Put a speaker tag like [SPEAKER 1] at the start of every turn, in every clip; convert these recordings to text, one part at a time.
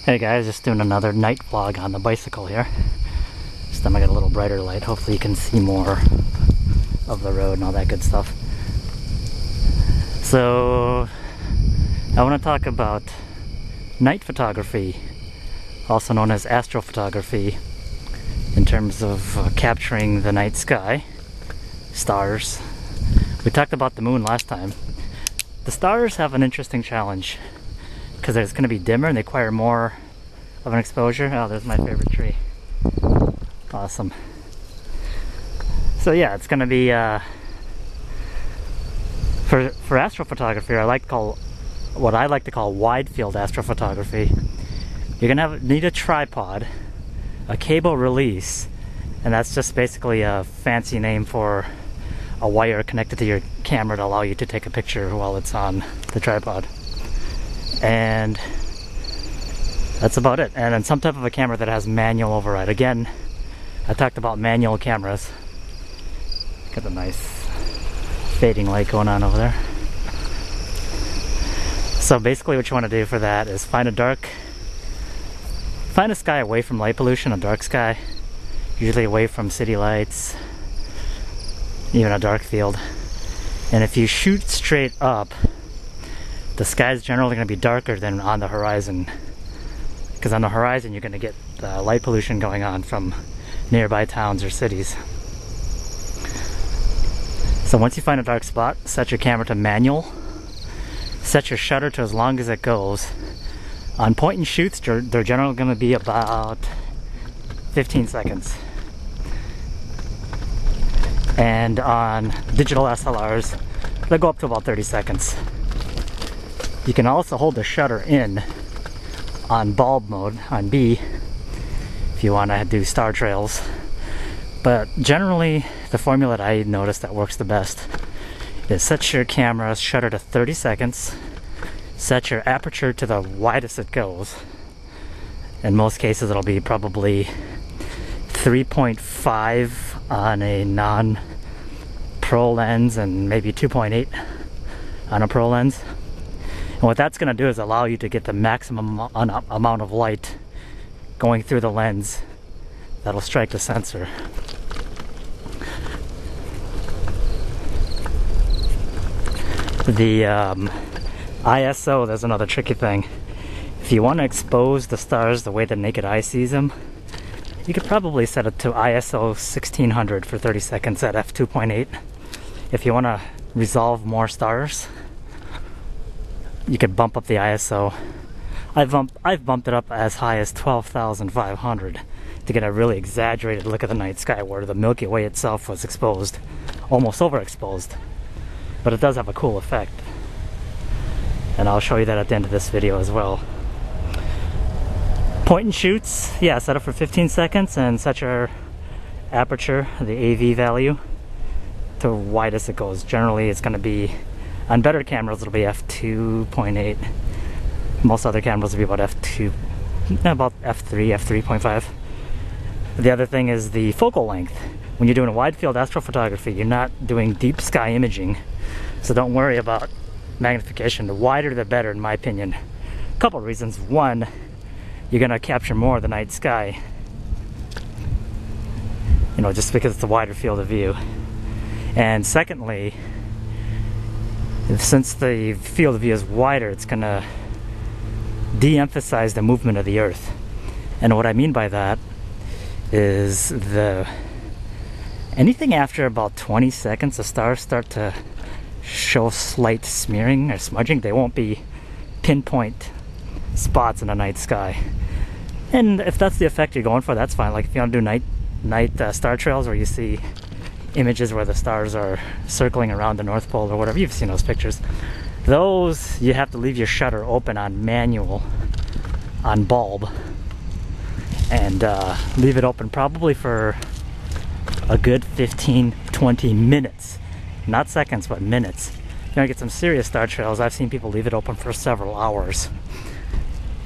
[SPEAKER 1] Hey guys, just doing another night vlog on the bicycle here. This time I got a little brighter light. Hopefully you can see more of the road and all that good stuff. So I want to talk about night photography, also known as astrophotography, in terms of capturing the night sky, stars. We talked about the moon last time. The stars have an interesting challenge because it's going to be dimmer and they require more of an exposure. Oh, there's my favorite tree. Awesome. So yeah, it's going to be for astrophotography. What I like to call wide field astrophotography. You're going to need a tripod, a cable release, and that's just basically a fancy name for a wire connected to your camera to allow you to take a picture while it's on the tripod. And that's about it. And then some type of a camera that has manual override. Again, I talked about manual cameras. Got a nice fading light going on over there. So basically what you want to do for that is find a sky away from light pollution, a dark sky, usually away from city lights, even a dark field. And if you shoot straight up, the sky is generally going to be darker than on the horizon, because on the horizon you're going to get light pollution going on from nearby towns or cities. So once you find a dark spot, set your camera to manual, set your shutter to as long as it goes. On point and shoots, they're generally going to be about 15 seconds. And on digital SLRs, they go up to about 30 seconds. You can also hold the shutter in on bulb mode, on B, if you want to do star trails. But generally, the formula that I noticed that works the best is set your camera's shutter to 30 seconds, set your aperture to the widest it goes. In most cases, it'll be probably 3.5 on a non-pro lens and maybe 2.8 on a pro lens. And what that's going to do is allow you to get the maximum amount of light going through the lens that'll strike the sensor. The ISO, there's another tricky thing. If you want to expose the stars the way the naked eye sees them, you could probably set it to ISO 1600 for 30 seconds at f2.8. If you want to resolve more stars, you could bump up the ISO. I've bumped it up as high as 12,500 to get a really exaggerated look at the night sky where the Milky Way itself was exposed, almost overexposed. But it does have a cool effect. And I'll show you that at the end of this video as well. Point and shoots, yeah, set up for 15 seconds and set your aperture, the AV value, to widest it goes. Generally it's going to be, on better cameras it'll be f2.8. Most other cameras will be about f2, about f3, f3.5. The other thing is the focal length. When you're doing a wide field astrophotography, you're not doing deep sky imaging, so don't worry about magnification. The wider the better, in my opinion. A couple of reasons. One, you're going to capture more of the night sky, you know, just because it's a wider field of view. And secondly, since the field of view is wider, it's going to de-emphasize the movement of the Earth. And what I mean by that is anything after about 20 seconds, the stars start to show slight smearing or smudging. They won't be pinpoint spots in the night sky. And if that's the effect you're going for, that's fine. Like if you want to do night star trails where you see images where the stars are circling around the North Pole or whatever, you've seen those pictures. Those, you have to leave your shutter open on manual, on bulb, and leave it open probably for a good 15-20 minutes. Not seconds, but minutes. You're gonna get some serious star trails. I've seen people leave it open for several hours.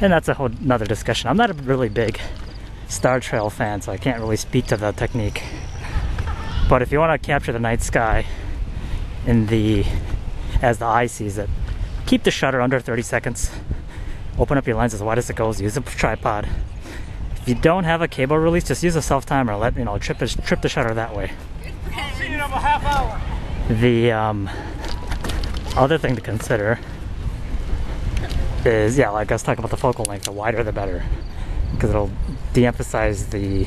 [SPEAKER 1] And that's a whole nother discussion. I'm not a really big star trail fan, so I can't really speak to the technique. But if you want to capture the night sky as the eye sees it, keep the shutter under 30 seconds Open up your lens as wide as it goes, use a tripod. If you don't have a cable release, just use a self-timer, let trip the shutter that way.
[SPEAKER 2] See you in about half hour.
[SPEAKER 1] The other thing to consider is, yeah, like I was talking about the focal length, the wider the better, because it'll de-emphasize the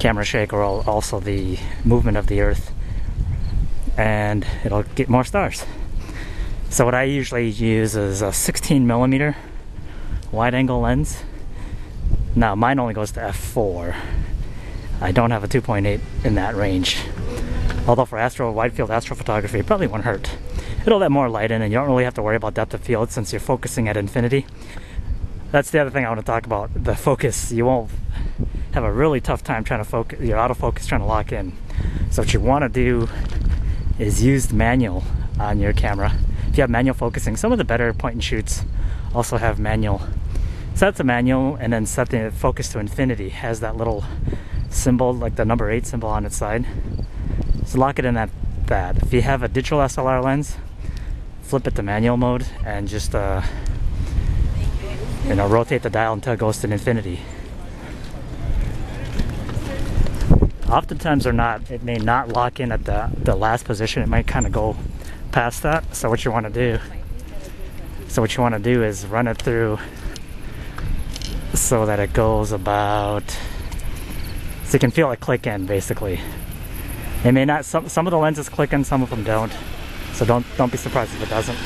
[SPEAKER 1] camera shake or also the movement of the earth, and it'll get more stars. So what I usually use is a 16mm wide angle lens. Now mine only goes to f4. I don't have a 2.8 in that range. Although for wide field astrophotography, it probably won't hurt. It'll let more light in, and you don't really have to worry about depth of field since you're focusing at infinity. That's the other thing I want to talk about, the focus. You won't have a really tough time trying to focus, your autofocus trying to lock in. So what you want to do is use the manual on your camera. If you have manual focusing, some of the better point and shoots also have manual. Set the manual and then set the focus to infinity. It has that little symbol, like the number 8 symbol on its side. So lock it in at that. If you have a digital SLR lens, flip it to manual mode and just rotate the dial until it goes to infinity. Oftentimes it may not lock in at the last position. It might kind of go past that. So what you want to do is run it through so that it goes about, so you can feel it click in basically. It may not, some of the lenses click in, some of them don't. So don't be surprised if it doesn't.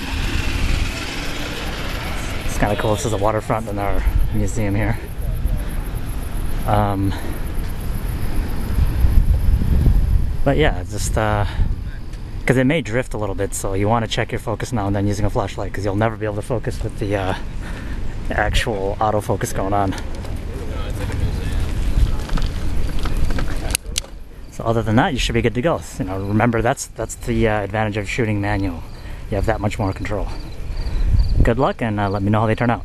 [SPEAKER 1] It's kind of cool. This is a waterfront in our museum here. But yeah, just because it may drift a little bit, so you want to check your focus now and then using a flashlight, because you'll never be able to focus with the actual autofocus going on. So other than that, you should be good to go. Remember, that's the advantage of shooting manual. You have that much more control. Good luck, and let me know how they turn out.